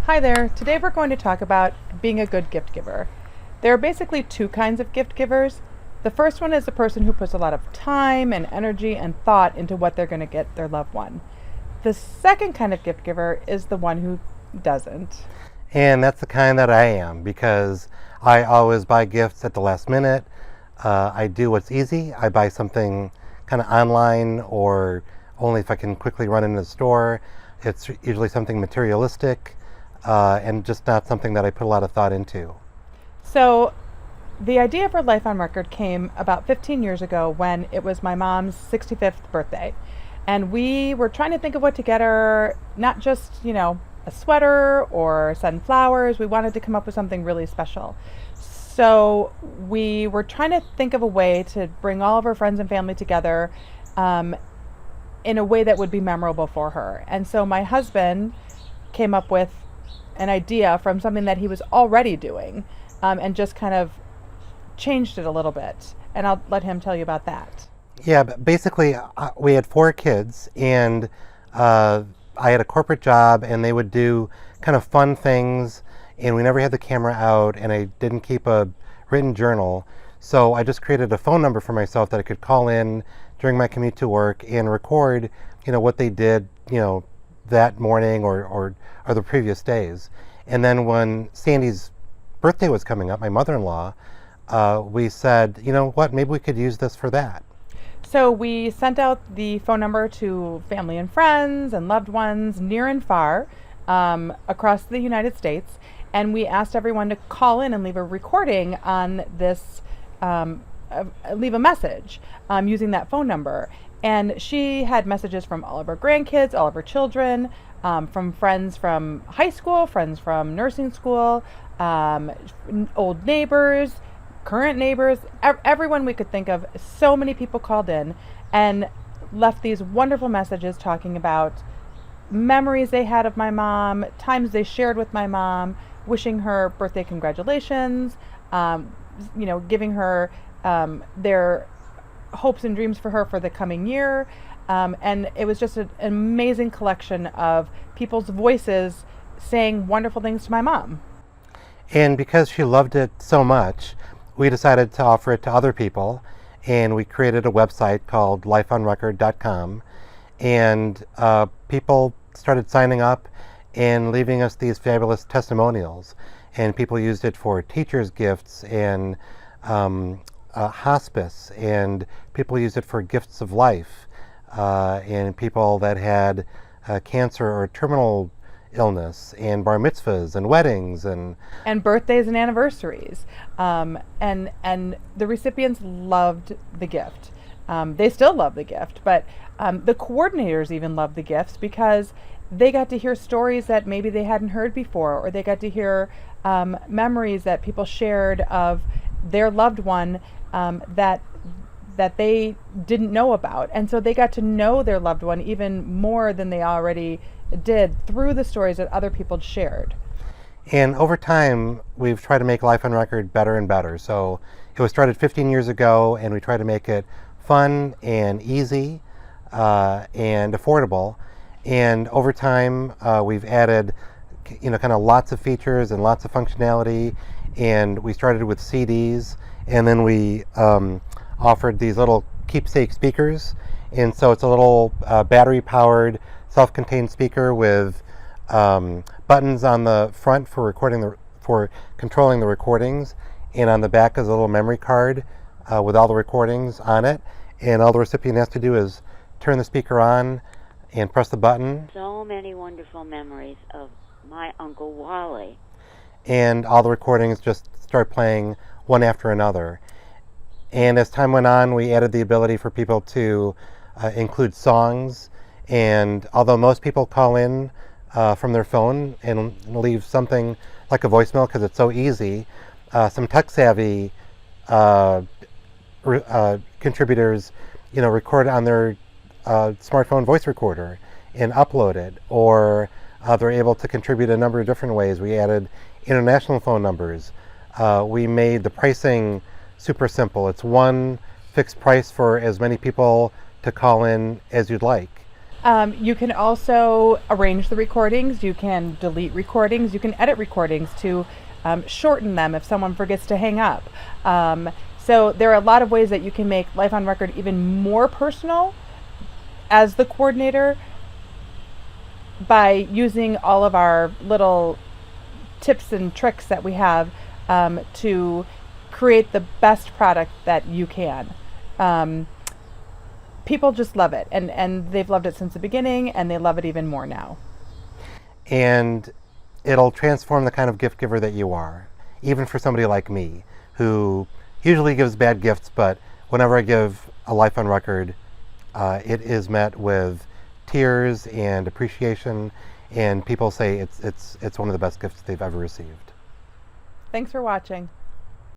Hi there. Today we're going to talk about being a good gift giver. There are basically two kinds of gift givers. The first one is the person who puts a lot of time and energy and thought into what they're going to get their loved one. The second kind of gift giver is the one who doesn't. And that's the kind that I am, because I always buy gifts at the last minute. I do what's easy. I buy something kind of online or only if I can quickly run into the store. It's usually something materialistic and just not something that I put a lot of thought into. So, the idea for Life on Record came about 15 years ago when it was my mom's 65th birthday. And we were trying to think of what to get her, not just, a sweater or send flowers. We wanted to come up with something really special. So we were trying to think of a way to bring all of her friends and family together in a way that would be memorable for her. And so my husband came up with an idea from something that he was already doing and just kind of changed it a little bit. And I'll let him tell you about that. Yeah, but basically, we had 4 kids, and I had a corporate job, and they would do kind of fun things, and we never had the camera out, and I didn't keep a written journal. So I just created a phone number for myself that I could call in during my commute to work and record, what they did, that morning or the previous days. And then when Sandy's birthday was coming up, my mother-in-law, we said, you know what, maybe we could use this for that. So we sent out the phone number to family and friends and loved ones near and far across the United States, and we asked everyone to call in and leave a recording on this, leave a message using that phone number. And she had messages from all of her grandkids, all of her children, from friends from high school, friends from nursing school, old neighbors, current neighbors, everyone we could think of. So many people called in and left these wonderful messages talking about memories they had of my mom, times they shared with my mom, wishing her birthday congratulations, giving her their hopes and dreams for her for the coming year. And it was just an amazing collection of people's voices saying wonderful things to my mom. And because she loved it so much, we decided to offer it to other people, and we created a website called lifeonrecord.com, and people started signing up and leaving us these fabulous testimonials. And people used it for teachers' gifts and hospice, and people used it for gifts of life, and people that had cancer or terminal illness, and bar mitzvahs and weddings and birthdays and anniversaries, and the recipients loved the gift. They still love the gift, but the coordinators even loved the gifts because they got to hear stories that maybe they hadn't heard before, or they got to hear memories that people shared of their loved one that they didn't know about. And so they got to know their loved one even more than they already did through the stories that other people shared. And over time, we've tried to make Life on Record better and better. So it was started 15 years ago, and we tried to make it fun and easy and affordable. And over time, we've added, kind of lots of features and lots of functionality. And we started with CDs, and then we offered these little keepsake speakers. And so it's a little battery-powered, self-contained speaker with buttons on the front for controlling the recordings, and on the back is a little memory card with all the recordings on it. And all the recipient has to do is turn the speaker on and press the button. So many wonderful memories of my Uncle Wally. And all the recordings just start playing one after another. And as time went on, we added the ability for people to include songs. And although most people call in from their phone and leave something like a voicemail because it's so easy, some tech-savvy contributors, record on their smartphone voice recorder and upload it, or they're able to contribute a number of different ways. We added international phone numbers. We made the pricing super simple. It's one fixed price for as many people to call in as you'd like. You can also arrange the recordings. You can delete recordings. You can edit recordings to shorten them if someone forgets to hang up. So there are a lot of ways that you can make Life on Record even more personal as the coordinator by using all of our little tips and tricks that we have to create the best product that you can. People just love it, and they've loved it since the beginning, and they love it even more now. And it'll transform the kind of gift giver that you are, even for somebody like me, who usually gives bad gifts, but whenever I give a Life on Record, it is met with tears and appreciation, and people say it's one of the best gifts they've ever received. Thanks for watching.